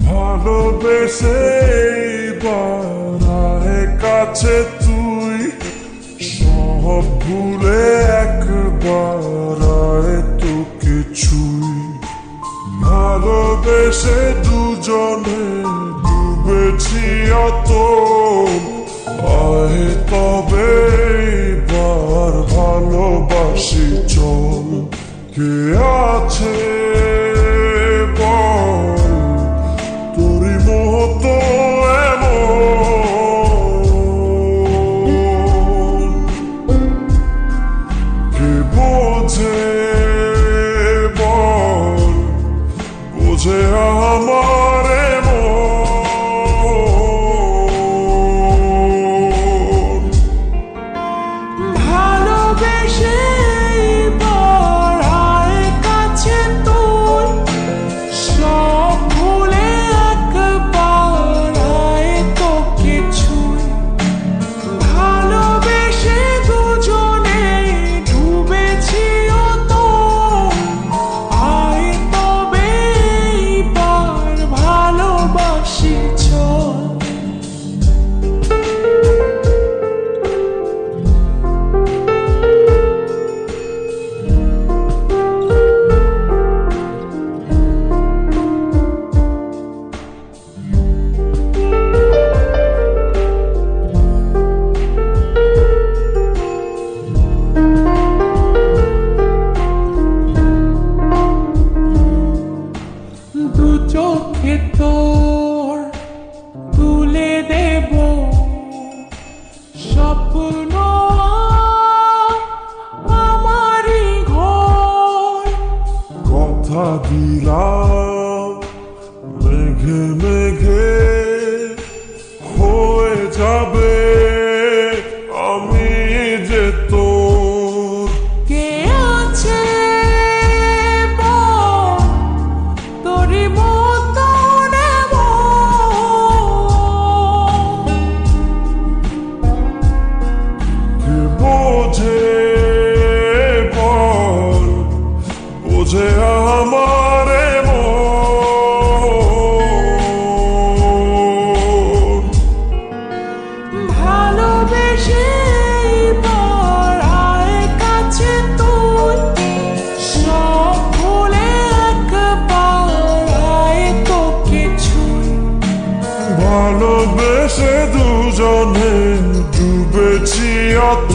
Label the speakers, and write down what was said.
Speaker 1: ভালোবেসে বাড়ায় কাছে তুই সব ভুলে একবার আয় তোকে ছুই ভালোবেসে দুজনে ডুবেছি অত আয় তবে এবার ভালোবাসি চল কে আছে বোঝে আমার মন
Speaker 2: ভালোবেসে বাড়ায় কাছে তুই সব ভুলে একবার আয় তোকে ছুই ভালোবেসে দুজনে ডুবেছি অত আয় তবে এইবার ভালোবাসি চল দু চোখে তোর তুলে দেব স্বপ্ন আমারই ঘর
Speaker 1: কথা দিলাম মেঘে মেঘে হয়ে যাবে আমি যে তোর
Speaker 2: কে আছে বল তোরই মতন
Speaker 1: কে বোঝে বল বোঝে আমার মন
Speaker 2: ভালোবেসে বাড়ায় কাছে তুই সব ভুলে একবার আয় তোকে ছুই
Speaker 1: ভালোবেসে দুজনে ডুবেছি অত